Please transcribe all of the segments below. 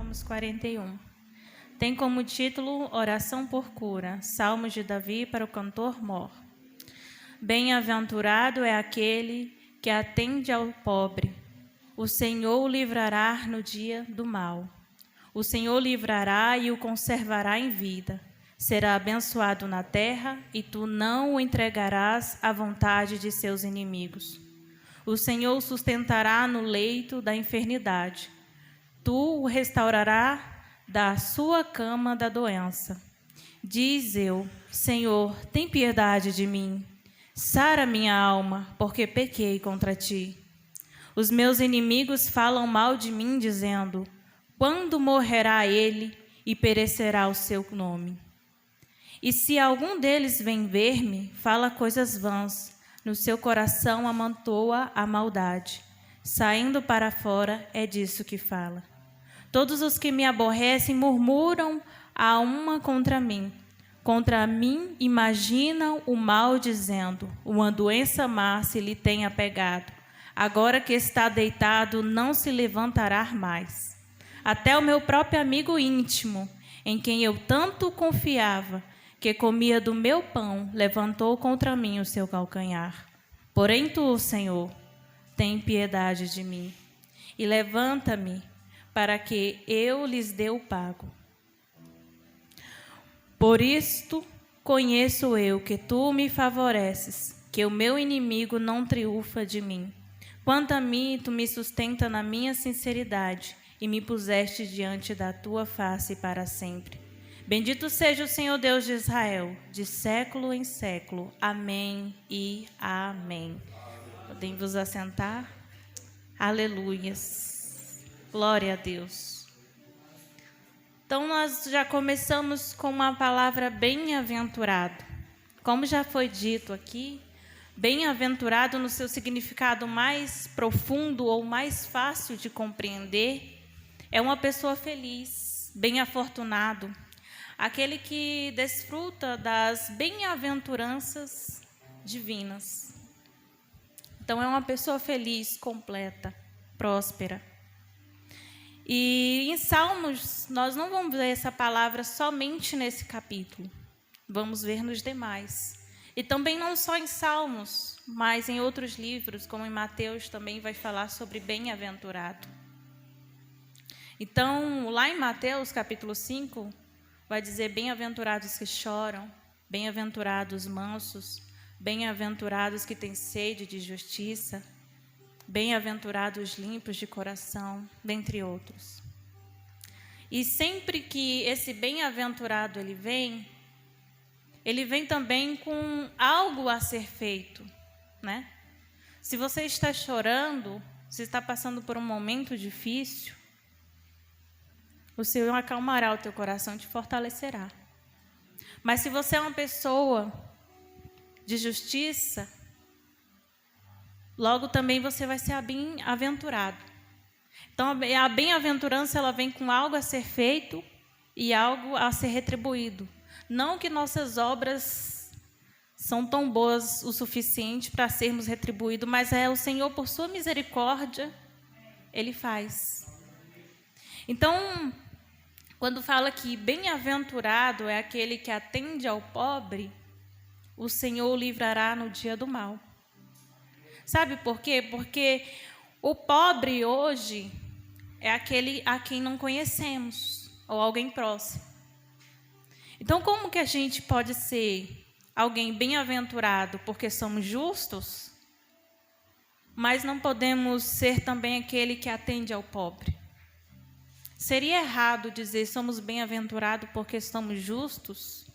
Salmos 41. Tem como título Oração por Cura, Salmos de Davi para o cantor mor. Bem-aventurado é aquele que atende ao pobre. O Senhor o livrará no dia do mal. O Senhor o livrará e o conservará em vida. Será abençoado na terra e tu não o entregarás à vontade de seus inimigos. O Senhor o sustentará no leito da enfermidade. Tu o restaurarás da sua cama da doença. Diz eu, Senhor, tem piedade de mim. Sara minha alma, porque pequei contra ti. Os meus inimigos falam mal de mim, dizendo: quando morrerá ele e perecerá o seu nome? E se algum deles vem ver-me, fala coisas vãs, no seu coração amontoa a maldade. Saindo para fora, é disso que fala. Todos os que me aborrecem murmuram a uma contra mim. Contra mim imaginam o mal, dizendo: uma doença má se lhe tenha pegado. Agora que está deitado, não se levantará mais. Até o meu próprio amigo íntimo, em quem eu tanto confiava, que comia do meu pão, levantou contra mim o seu calcanhar. Porém tu, Senhor, tem piedade de mim, e levanta-me, para que eu lhes dê o pago. Por isto conheço eu que tu me favoreces, que o meu inimigo não triunfa de mim. Quanto a mim, tu me sustenta na minha sinceridade, e me puseste diante da tua face para sempre. Bendito seja o Senhor Deus de Israel, de século em século. Amém e amém. Podem vos assentar? Aleluias. Glória a Deus. Então, nós já começamos com uma palavra bem-aventurado. Como já foi dito aqui, bem-aventurado no seu significado mais profundo ou mais fácil de compreender, é uma pessoa feliz, bem-afortunado, aquele que desfruta das bem-aventuranças divinas. Então, é uma pessoa feliz, completa, próspera. E em Salmos, nós não vamos ver essa palavra somente nesse capítulo. Vamos ver nos demais. E também não só em Salmos, mas em outros livros, como em Mateus, também vai falar sobre bem-aventurado. Então, lá em Mateus, capítulo 5, vai dizer: bem-aventurados que choram, bem-aventurados mansos, bem-aventurados que têm sede de justiça, bem-aventurados limpos de coração, dentre outros. E sempre que esse bem-aventurado ele vem também com algo a ser feito, né? Se você está chorando, se está passando por um momento difícil, o Senhor acalmará o teu coração e te fortalecerá. Mas se você é uma pessoa de justiça, logo também você vai ser bem-aventurado. Então, a bem-aventurança ela vem com algo a ser feito e algo a ser retribuído. Não que nossas obras são tão boas o suficiente para sermos retribuídos, mas é o Senhor, por sua misericórdia, Ele faz. Então, quando fala que bem-aventurado é aquele que atende ao pobre, o Senhor o livrará no dia do mal. Sabe por quê? Porque o pobre hoje é aquele a quem não conhecemos, ou alguém próximo. Então, como que a gente pode ser alguém bem-aventurado porque somos justos, mas não podemos ser também aquele que atende ao pobre? Seria errado dizer somos bem-aventurados porque somos justos,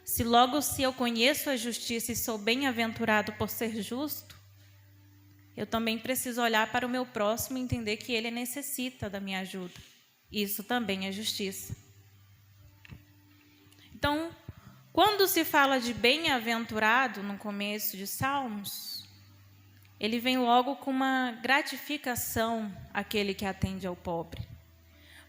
se eu conheço a justiça e sou bem-aventurado por ser justo, eu também preciso olhar para o meu próximo e entender que ele necessita da minha ajuda. Isso também é justiça. Então, quando se fala de bem-aventurado no começo de Salmos, ele vem logo com uma gratificação àquele que atende ao pobre.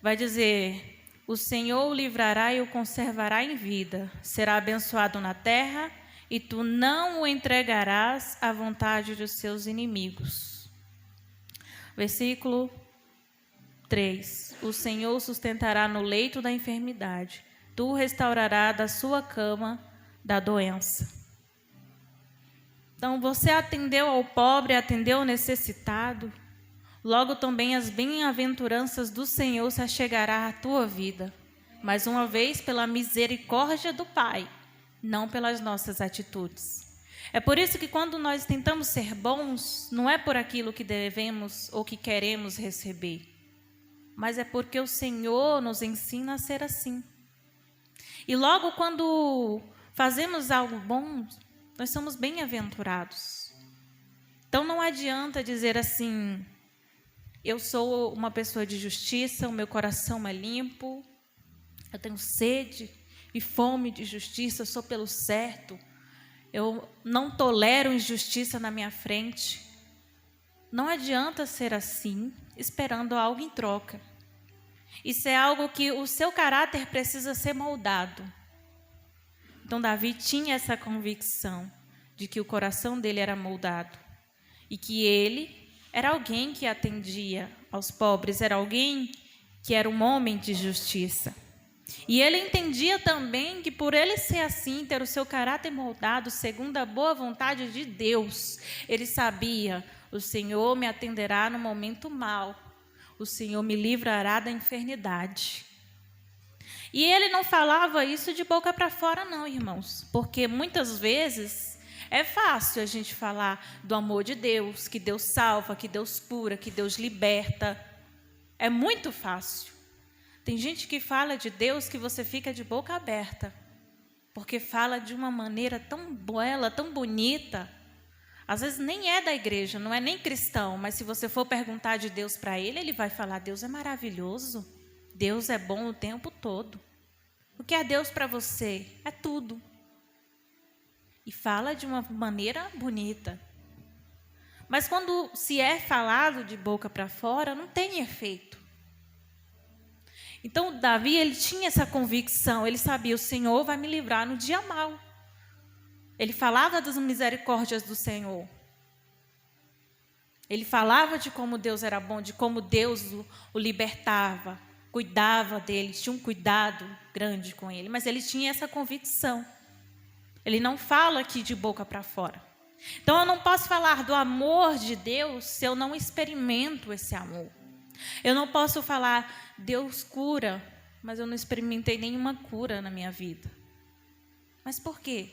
Vai dizer: o Senhor o livrará e o conservará em vida, será abençoado na terra e tu não o entregarás à vontade dos seus inimigos. Versículo 3. O Senhor o sustentará no leito da enfermidade. Tu o restaurarás da sua cama da doença. Então, você atendeu ao pobre, atendeu ao necessitado. Logo também as bem-aventuranças do Senhor se achegará à tua vida. Mais uma vez, pela misericórdia do Pai, não pelas nossas atitudes. É por isso que quando nós tentamos ser bons, não é por aquilo que devemos ou que queremos receber, mas é porque o Senhor nos ensina a ser assim. E logo quando fazemos algo bom, nós somos bem-aventurados. Então não adianta dizer assim: eu sou uma pessoa de justiça, o meu coração é limpo, eu tenho sede e fome de justiça, eu sou pelo certo, eu não tolero injustiça na minha frente. Não adianta ser assim, esperando algo em troca. Isso é algo que o seu caráter precisa ser moldado. Então Davi tinha essa convicção de que o coração dele era moldado e que ele era alguém que atendia aos pobres, era alguém que era um homem de justiça. E ele entendia também que por ele ser assim, ter o seu caráter moldado segundo a boa vontade de Deus, ele sabia: o Senhor me atenderá no momento mau, o Senhor me livrará da enfermidade. E ele não falava isso de boca para fora não, irmãos, porque muitas vezes é fácil a gente falar do amor de Deus, que Deus salva, que Deus cura, que Deus liberta. É muito fácil. Tem gente que fala de Deus que você fica de boca aberta, porque fala de uma maneira tão bela, tão bonita. Às vezes nem é da igreja, não é nem cristão, mas se você for perguntar de Deus para ele, ele vai falar: Deus é maravilhoso, Deus é bom o tempo todo. O que é Deus para você? É tudo. E fala de uma maneira bonita. Mas quando se é falado de boca para fora, não tem efeito. Então Davi, ele tinha essa convicção, ele sabia: o Senhor vai me livrar no dia mau. Ele falava das misericórdias do Senhor. Ele falava de como Deus era bom, de como Deus o libertava, cuidava dele, tinha um cuidado grande com ele, mas ele tinha essa convicção. Ele não fala aqui de boca para fora. Então eu não posso falar do amor de Deus se eu não experimento esse amor. Eu não posso falar: Deus cura, mas eu não experimentei nenhuma cura na minha vida. Mas por quê?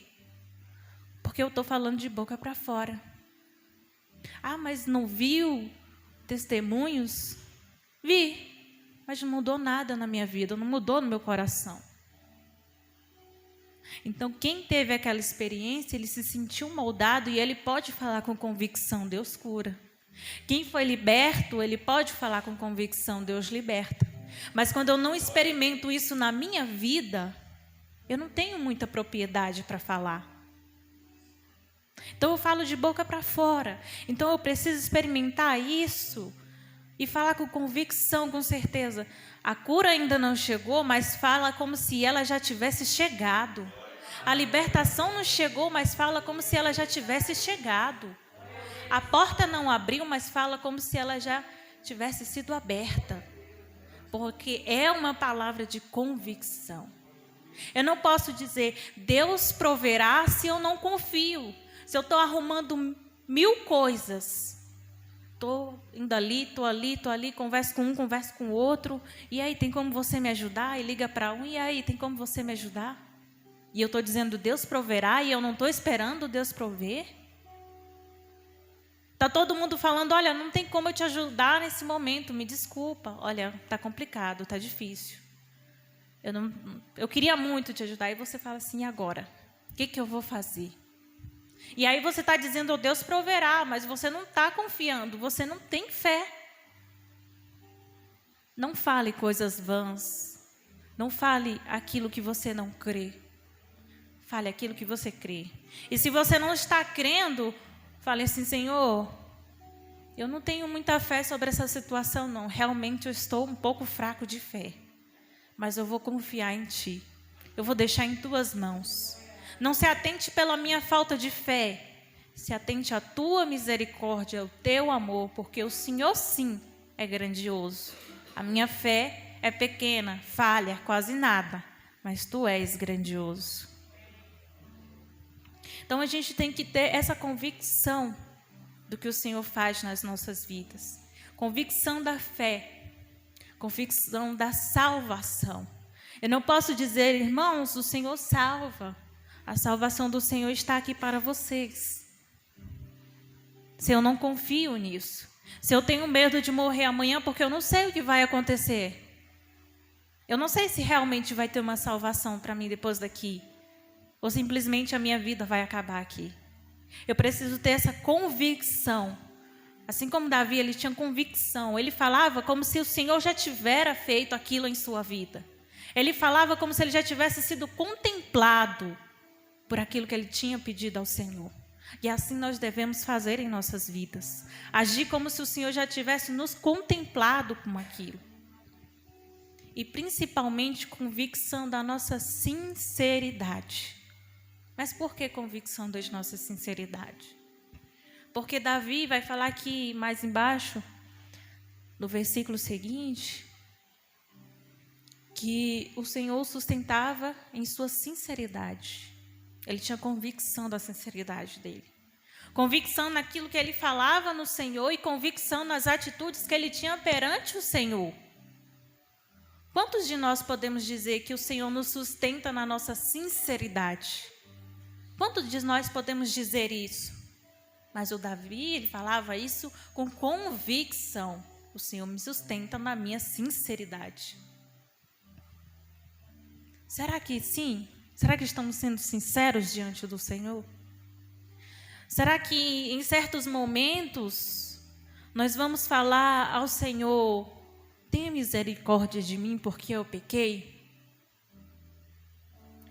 Porque eu estou falando de boca para fora. Ah, mas não viu testemunhos? Vi, mas não mudou nada na minha vida, não mudou no meu coração. Então, quem teve aquela experiência, ele se sentiu moldado e ele pode falar com convicção: Deus cura. Quem foi liberto, ele pode falar com convicção: Deus liberta. Mas quando eu não experimento isso na minha vida, eu não tenho muita propriedade para falar. Então eu falo de boca para fora. Então eu preciso experimentar isso e falar com convicção, com certeza. A cura ainda não chegou, mas fala como se ela já tivesse chegado. A libertação não chegou, mas fala como se ela já tivesse chegado. A porta não abriu, mas fala como se ela já tivesse sido aberta. Porque é uma palavra de convicção. Eu não posso dizer: Deus proverá, se eu não confio. Se eu estou arrumando 1000 coisas. Estou indo ali, estou ali, converso com um, converso com o outro. E aí, tem como você me ajudar? E liga para um, e aí, tem como você me ajudar? E eu estou dizendo: Deus proverá, e eu não estou esperando Deus prover? Está todo mundo falando: olha, não tem como eu te ajudar nesse momento, me desculpa. Olha, está complicado, está difícil. Eu queria muito te ajudar. E você fala assim: e agora? O que eu vou fazer? E aí você está dizendo: oh, Deus proverá, mas você não está confiando, você não tem fé. Não fale coisas vãs. Não fale aquilo que você não crê. Fale aquilo que você crê. E se você não está crendo, fale assim: Senhor, eu não tenho muita fé sobre essa situação não. Realmente eu estou um pouco fraco de fé. Mas eu vou confiar em Ti. Eu vou deixar em Tuas mãos. Não se atente pela minha falta de fé. Se atente à Tua misericórdia, ao Teu amor. Porque o Senhor sim é grandioso. A minha fé é pequena, falha, quase nada, mas tu és grandioso. Então a gente tem que ter essa convicção do que o Senhor faz nas nossas vidas. Convicção da fé, convicção da salvação. Eu não posso dizer, irmãos, o Senhor salva. A salvação do Senhor está aqui para vocês. Se eu não confio nisso, se eu tenho medo de morrer amanhã porque eu não sei o que vai acontecer, eu não sei se realmente vai ter uma salvação para mim depois daqui, ou simplesmente a minha vida vai acabar aqui. Eu preciso ter essa convicção. Assim como Davi, ele tinha convicção. Ele falava como se o Senhor já tivera feito aquilo em sua vida. Ele falava como se ele já tivesse sido contemplado por aquilo que ele tinha pedido ao Senhor. E assim nós devemos fazer em nossas vidas. Agir como se o Senhor já tivesse nos contemplado com aquilo. E principalmente convicção da nossa sinceridade. Mas por que convicção da nossa sinceridade? Porque Davi vai falar aqui mais embaixo, no versículo seguinte, que o Senhor sustentava em sua sinceridade. Ele tinha convicção da sinceridade dele. Convicção naquilo que ele falava no Senhor e convicção nas atitudes que ele tinha perante o Senhor. Quantos de nós podemos dizer que o Senhor nos sustenta na nossa sinceridade? Quantos de nós podemos dizer isso? Mas o Davi, ele falava isso com convicção. O Senhor me sustenta na minha sinceridade. Será que sim? Será que estamos sendo sinceros diante do Senhor? Será que em certos momentos nós vamos falar ao Senhor, tenha misericórdia de mim porque eu pequei?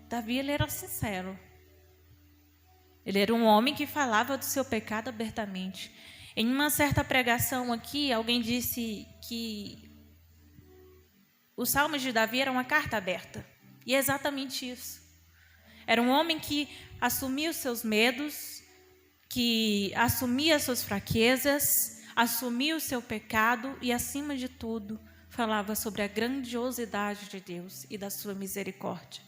Davi, ele era sincero. Ele era um homem que falava do seu pecado abertamente. Em uma certa pregação aqui, alguém disse que os salmos de Davi eram uma carta aberta. E é exatamente isso. Era um homem que assumia os seus medos, que assumia as suas fraquezas, assumia o seu pecado e, acima de tudo, falava sobre a grandiosidade de Deus e da sua misericórdia.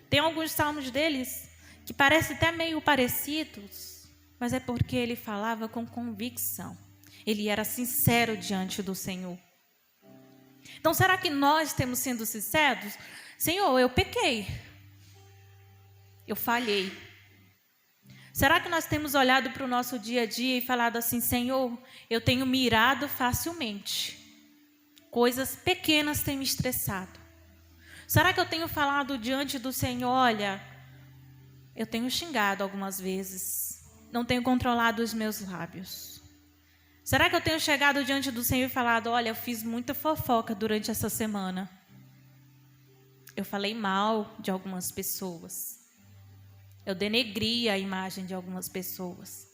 Tem alguns salmos deles que parecem até meio parecidos, mas é porque ele falava com convicção. Ele era sincero diante do Senhor. Então, será que nós temos sido sinceros? Senhor, eu pequei. Eu falhei. Será que nós temos olhado para o nosso dia a dia e falado assim, Senhor, eu tenho mirado facilmente. Coisas pequenas têm me estressado. Será que eu tenho falado diante do Senhor, olha, eu tenho xingado algumas vezes, não tenho controlado os meus lábios. Será que eu tenho chegado diante do Senhor e falado, olha, eu fiz muita fofoca durante essa semana. Eu falei mal de algumas pessoas. Eu denegri a imagem de algumas pessoas.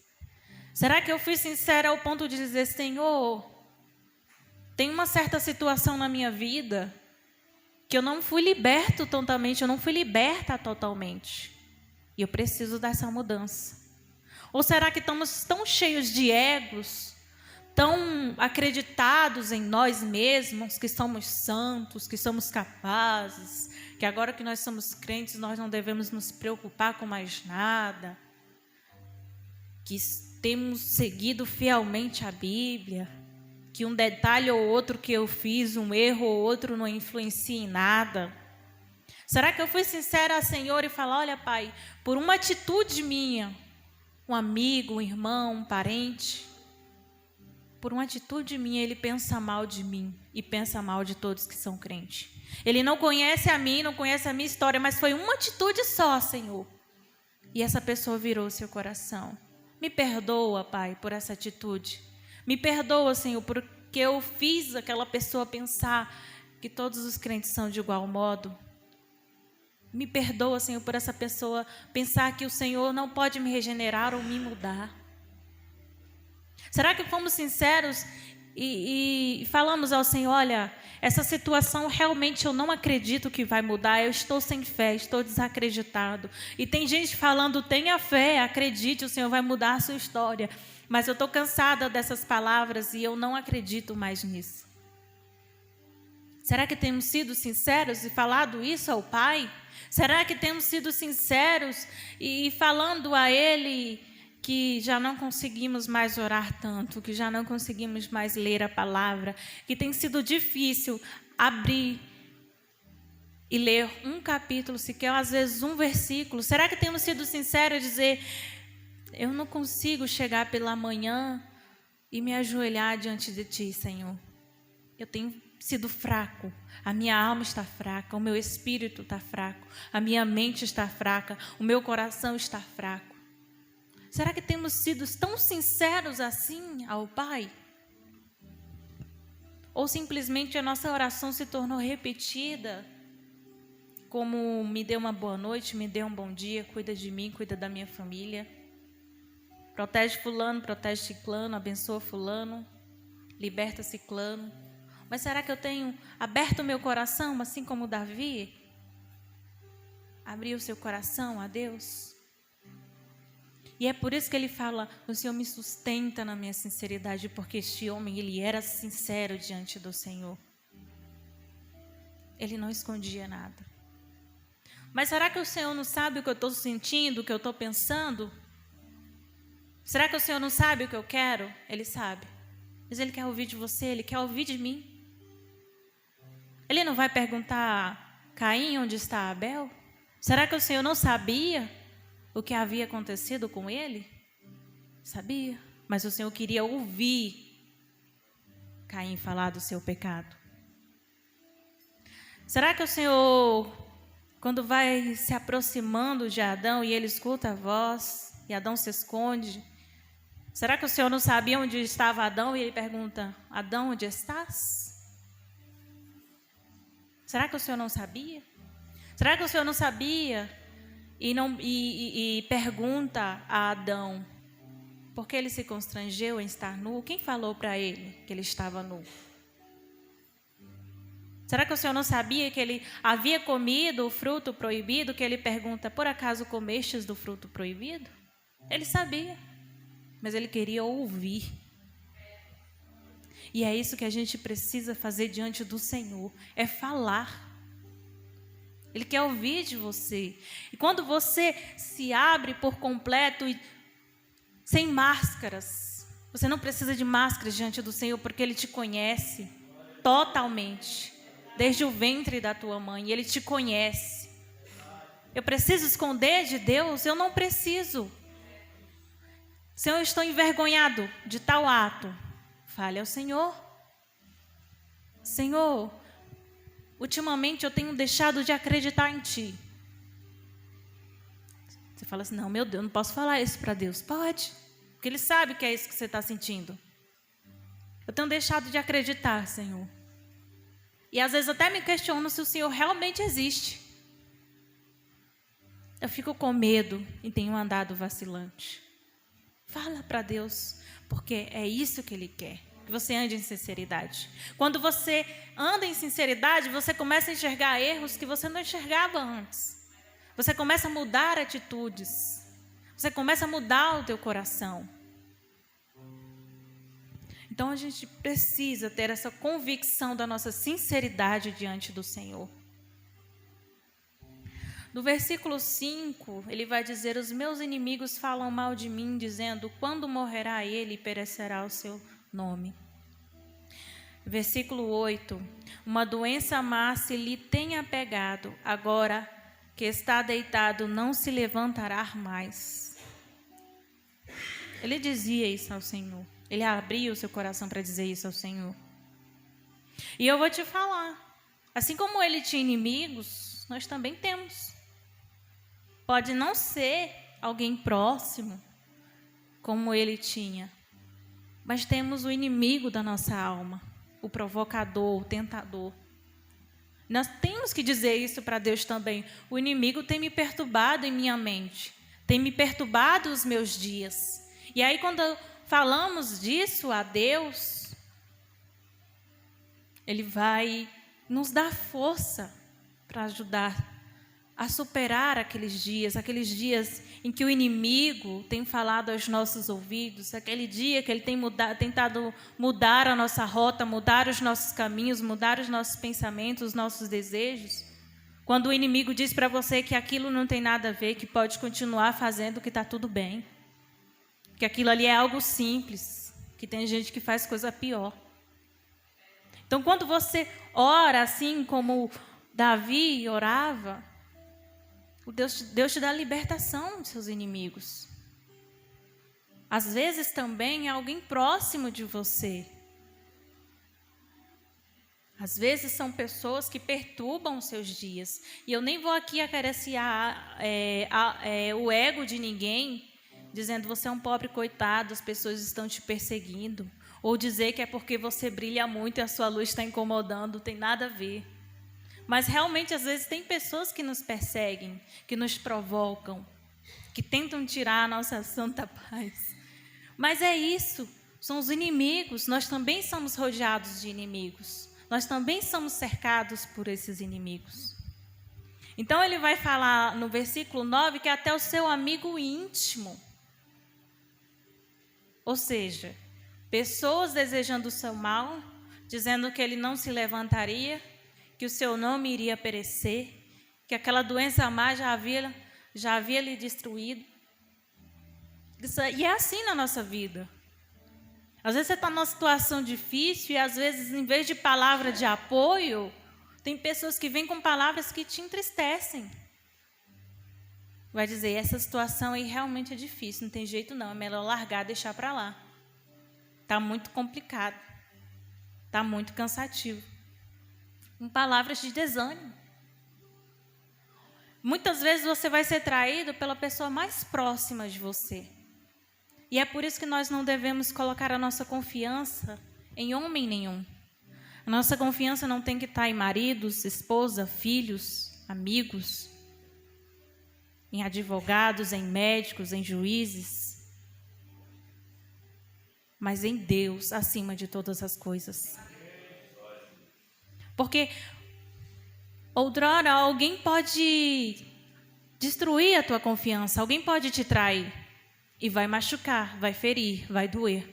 Será que eu fui sincera ao ponto de dizer, Senhor, tem uma certa situação na minha vida que eu não fui liberto totalmente, eu não fui liberta totalmente. E eu preciso dessa mudança. Ou será que estamos tão cheios de egos, tão acreditados em nós mesmos, que somos santos, que somos capazes, que agora que nós somos crentes, nós não devemos nos preocupar com mais nada, que temos seguido fielmente a Bíblia, que um detalhe ou outro que eu fiz, um erro ou outro não influencia em nada. Será que eu fui sincera ao Senhor e falar, olha, Pai, por uma atitude minha, um amigo, um irmão, um parente, por uma atitude minha, ele pensa mal de mim e pensa mal de todos que são crentes. Ele não conhece a mim, não conhece a minha história, mas foi uma atitude só, Senhor. E essa pessoa virou seu coração. Me perdoa, Pai, por essa atitude. Me perdoa, Senhor, porque eu fiz aquela pessoa pensar que todos os crentes são de igual modo. Me perdoa, Senhor, por essa pessoa pensar que o Senhor não pode me regenerar ou me mudar. Será que fomos sinceros e falamos ao Senhor, olha, essa situação realmente eu não acredito que vai mudar, eu estou sem fé, estou desacreditado. E tem gente falando, tenha fé, acredite, o Senhor vai mudar a sua história. Mas eu estou cansada dessas palavras e eu não acredito mais nisso. Será que temos sido sinceros e falado isso ao Pai? Será que temos sido sinceros e falando a Ele que já não conseguimos mais orar tanto, que já não conseguimos mais ler a palavra, que tem sido difícil abrir e ler um capítulo sequer, às vezes um versículo? Será que temos sido sinceros e dizer, eu não consigo chegar pela manhã e me ajoelhar diante de Ti, Senhor? Eu tenho sido fraco, a minha alma está fraca, o meu espírito está fraco, a minha mente está fraca, o meu coração está fraco. Será que temos sido tão sinceros assim ao Pai? Ou simplesmente a nossa oração se tornou repetida, como me dê uma boa noite, me dê um bom dia, cuida de mim, cuida da minha família, protege fulano, protege ciclano, abençoa fulano, liberta ciclano. Mas será que eu tenho aberto o meu coração, assim como Davi? Abriu o seu coração a Deus? E é por isso que ele fala, o Senhor me sustenta na minha sinceridade, porque este homem, ele era sincero diante do Senhor. Ele não escondia nada. Mas será que o Senhor não sabe o que eu estou sentindo, o que eu estou pensando? Será que o Senhor não sabe o que eu quero? Ele sabe. Mas Ele quer ouvir de você, Ele quer ouvir de mim. Ele não vai perguntar, Caim, onde está Abel? Será que o Senhor não sabia o que havia acontecido com ele? Sabia, mas o Senhor queria ouvir Caim falar do seu pecado. Será que o Senhor, quando vai se aproximando de Adão e ele escuta a voz e Adão se esconde, será que o Senhor não sabia onde estava Adão e ele pergunta, Adão, onde estás? Será que o Senhor não sabia? Será que o Senhor não sabia e pergunta a Adão por que ele se constrangeu em estar nu? Quem falou para ele que ele estava nu? Será que o Senhor não sabia que ele havia comido o fruto proibido, que ele pergunta, por acaso comestes do fruto proibido? Ele sabia, mas ele queria ouvir. E é isso que a gente precisa fazer diante do Senhor, é falar. Ele quer ouvir de você. E quando você se abre por completo e sem máscaras, você não precisa de máscaras diante do Senhor, porque Ele te conhece totalmente, desde o ventre da tua mãe, Ele te conhece. Eu preciso esconder de Deus? Eu não preciso. Senhor, eu estou envergonhado de tal ato. Fale ao Senhor. Senhor, ultimamente eu tenho deixado de acreditar em Ti. Você fala assim, não, meu Deus, não posso falar isso para Deus. Pode, porque Ele sabe que é isso que você está sentindo. Eu tenho deixado de acreditar, Senhor. E às vezes até me questiono se o Senhor realmente existe. Eu fico com medo e tenho andado vacilante. Fala para Deus, porque é isso que Ele quer, que você ande em sinceridade. Quando você anda em sinceridade, você começa a enxergar erros que você não enxergava antes. Você começa a mudar atitudes. Você começa a mudar o teu coração. Então a gente precisa ter essa convicção da nossa sinceridade diante do Senhor. No versículo 5, ele vai dizer, os meus inimigos falam mal de mim, dizendo, quando morrerá ele e perecerá o seu nome. Versículo 8, uma doença má se lhe tenha pegado, agora que está deitado não se levantará mais. Ele dizia isso ao Senhor, ele abria o seu coração para dizer isso ao Senhor. E eu vou te falar, assim como ele tinha inimigos, nós também temos. Pode não ser alguém próximo, como ele tinha, mas temos o inimigo da nossa alma, o provocador, o tentador. Nós temos que dizer isso para Deus também. O inimigo tem me perturbado em minha mente, tem me perturbado os meus dias. E aí quando falamos disso a Deus, Ele vai nos dar força para ajudar a superar aqueles dias em que o inimigo tem falado aos nossos ouvidos, aquele dia que ele tem tentado mudar a nossa rota, mudar os nossos caminhos, mudar os nossos pensamentos, os nossos desejos. Quando o inimigo diz para você que aquilo não tem nada a ver, que pode continuar fazendo, que está tudo bem, que aquilo ali é algo simples, que tem gente que faz coisa pior. Então, quando você ora assim como Davi orava, Deus te dá libertação dos seus inimigos. Às vezes também é alguém próximo de você. Às vezes são pessoas que perturbam os seus dias. E eu nem vou aqui acariciar o ego de ninguém, dizendo você é um pobre coitado, as pessoas estão te perseguindo. Ou dizer que é porque você brilha muito e a sua luz está incomodando, não tem nada a ver. Mas realmente, às vezes, tem pessoas que nos perseguem, que nos provocam, que tentam tirar a nossa santa paz. Mas é isso, são os inimigos, nós também somos rodeados de inimigos. Nós também somos cercados por esses inimigos. Então, ele vai falar no versículo 9 que até o seu amigo íntimo. Ou seja, pessoas desejando o seu mal, dizendo que ele não se levantaria, que o seu nome iria perecer, que aquela doença má já havia lhe destruído. E é assim na nossa vida. Às vezes você está numa situação difícil e às vezes, em vez de palavra de apoio, tem pessoas que vêm com palavras que te entristecem. Vai dizer, essa situação aí realmente é difícil, não tem jeito não, é melhor largar, deixar para lá. Está muito complicado, está muito cansativo. Com palavras de desânimo. Muitas vezes você vai ser traído pela pessoa mais próxima de você. E é por isso que nós não devemos colocar a nossa confiança em homem nenhum. A nossa confiança não tem que estar em maridos, esposa, filhos, amigos, em advogados, em médicos, em juízes, mas em Deus acima de todas as coisas. Porque outrora alguém pode destruir a tua confiança, alguém pode te trair e vai machucar, vai ferir, vai doer.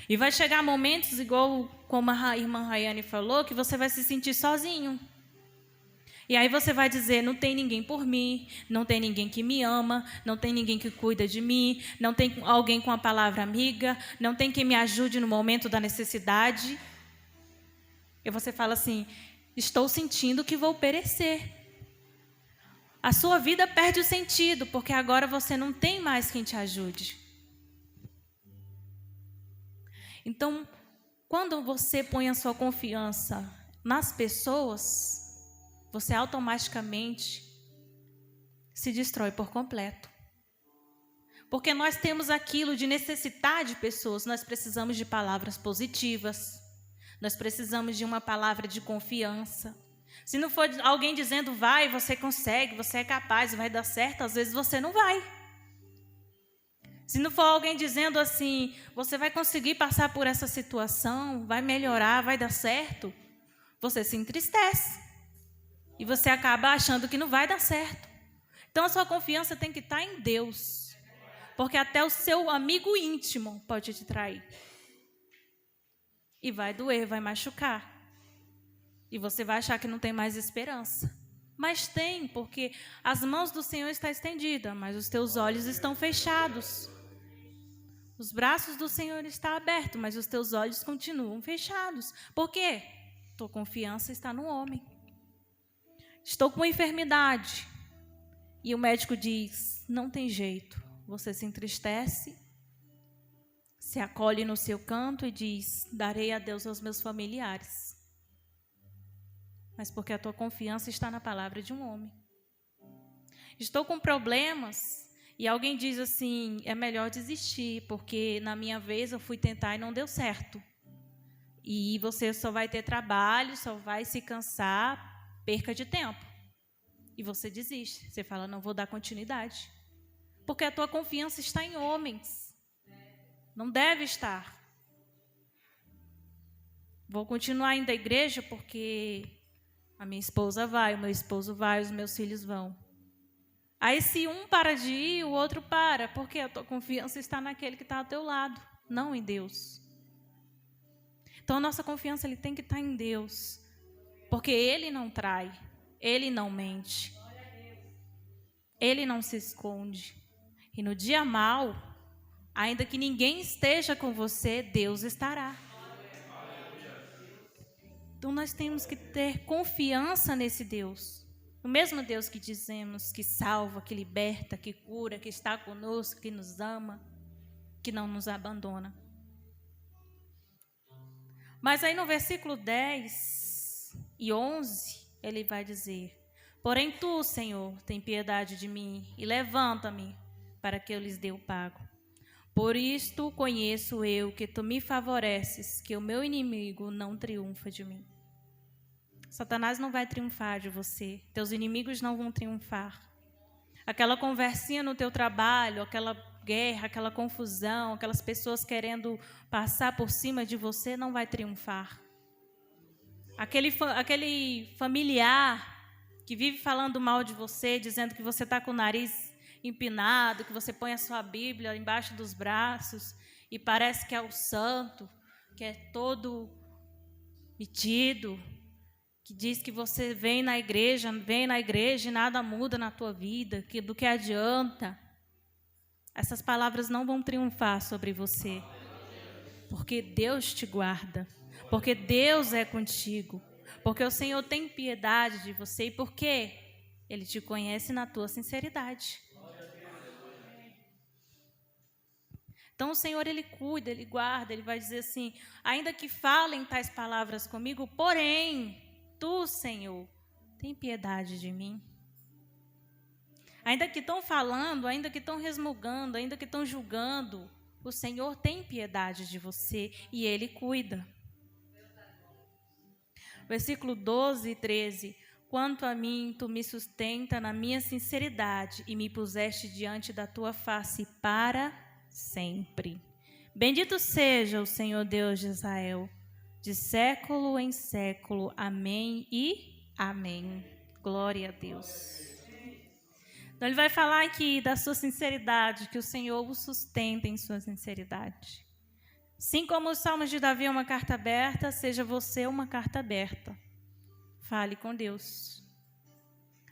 E vai chegar momentos, igual como a irmã Rayane falou, que você vai se sentir sozinho. E aí você vai dizer, não tem ninguém por mim, não tem ninguém que me ama, não tem ninguém que cuida de mim, não tem alguém com a palavra amiga, não tem quem me ajude no momento da necessidade. E você fala assim, estou sentindo que vou perecer. A sua vida perde o sentido, porque agora você não tem mais quem te ajude. Então, quando você põe a sua confiança nas pessoas, você automaticamente se destrói por completo. Porque nós temos aquilo de necessitar de pessoas, nós precisamos de palavras positivas, nós precisamos de uma palavra de confiança. Se não for alguém dizendo, vai, você consegue, você é capaz, vai dar certo, às vezes você não vai. Se não for alguém dizendo assim, você vai conseguir passar por essa situação, vai melhorar, vai dar certo, você se entristece. E você acaba achando que não vai dar certo. Então a sua confiança tem que estar em Deus. Porque até o seu amigo íntimo pode te trair. E vai doer, vai machucar. E você vai achar que não tem mais esperança. Mas tem, porque as mãos do Senhor estão estendidas, mas os teus olhos estão fechados. Os braços do Senhor estão abertos, mas os teus olhos continuam fechados. Por quê? Tua confiança está no homem. Estou com uma enfermidade. E o médico diz, não tem jeito. Você se entristece, se acolhe no seu canto e diz, darei a Deus aos meus familiares. Mas porque a tua confiança está na palavra de um homem. Estou com problemas e alguém diz assim, é melhor desistir, porque na minha vez eu fui tentar e não deu certo. E você só vai ter trabalho, só vai se cansar, perca de tempo. E você desiste, você fala, não vou dar continuidade. Porque a tua confiança está em homens. Não deve estar. Vou continuar indo à igreja porque A minha esposa vai, o meu esposo vai, os meus filhos vão. Aí se um para de ir, o outro para, porque a tua confiança está naquele que está ao teu lado, não em Deus. Então a nossa confiança ele tem que estar em Deus, porque Ele não trai, Ele não mente, Ele não se esconde. E no dia mau, ainda que ninguém esteja com você, Deus estará. Então nós temos que ter confiança nesse Deus. O mesmo Deus que dizemos que salva, que liberta, que cura, que está conosco, que nos ama, que não nos abandona. Mas aí no versículo 10 e 11, ele vai dizer: porém tu, Senhor, tem piedade de mim e levanta-me para que eu lhes dê o pago. Por isto conheço eu que tu me favoreces, que o meu inimigo não triunfa de mim. Satanás não vai triunfar de você, teus inimigos não vão triunfar. Aquela conversinha no teu trabalho, aquela guerra, aquela confusão, aquelas pessoas querendo passar por cima de você, não vai triunfar. Aquele familiar que vive falando mal de você, dizendo que você está com o nariz empinado, que você põe a sua Bíblia embaixo dos braços e parece que é o santo, que é todo metido, que diz que você vem na igreja e nada muda na tua vida, que do que adianta. Essas palavras não vão triunfar sobre você, porque Deus te guarda, porque Deus é contigo, porque o Senhor tem piedade de você e porque Ele te conhece na tua sinceridade. Então o Senhor, Ele cuida, Ele guarda, Ele vai dizer assim: ainda que falem tais palavras comigo, porém, tu, Senhor, tem piedade de mim. Ainda que estão falando, ainda que estão resmungando, ainda que estão julgando, o Senhor tem piedade de você e Ele cuida. Versículo 12 e 13. Quanto a mim, tu me sustenta na minha sinceridade e me puseste diante da tua face para sempre. Bendito seja o Senhor Deus de Israel, de século em século. Amém e amém. Glória a Deus. Então ele vai falar aqui da sua sinceridade, que o Senhor o sustenta em sua sinceridade. Assim como os Salmos de Davi é uma carta aberta, seja você uma carta aberta. Fale com Deus.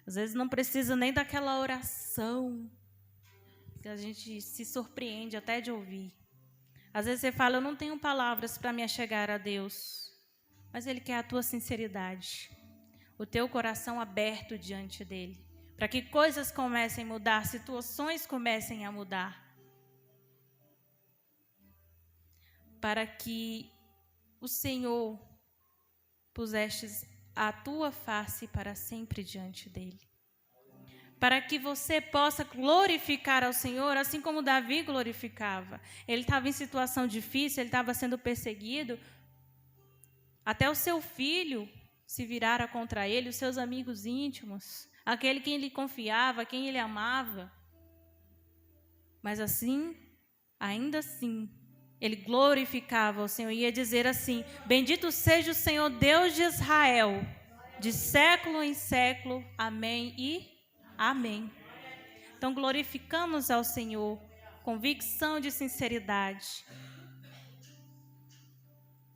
Às vezes não precisa nem daquela oração que a gente se surpreende até de ouvir. Às vezes você fala: eu não tenho palavras para me achegar a Deus. Mas Ele quer a tua sinceridade, o teu coração aberto diante dEle, para que coisas comecem a mudar, situações comecem a mudar, para que o Senhor pusestes a tua face para sempre diante dEle, para que você possa glorificar ao Senhor, assim como Davi glorificava. Ele estava em situação difícil, ele estava sendo perseguido, até o seu filho se virara contra ele, os seus amigos íntimos, aquele quem ele confiava, quem ele amava. Mas assim, ainda assim, ele glorificava ao Senhor, ia dizer assim: bendito seja o Senhor Deus de Israel, de século em século. Amém e amém. Então glorificamos ao Senhor, convicção de sinceridade.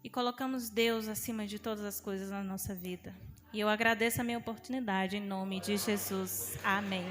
E colocamos Deus acima de todas as coisas na nossa vida. E eu agradeço a minha oportunidade em nome de Jesus. Amém.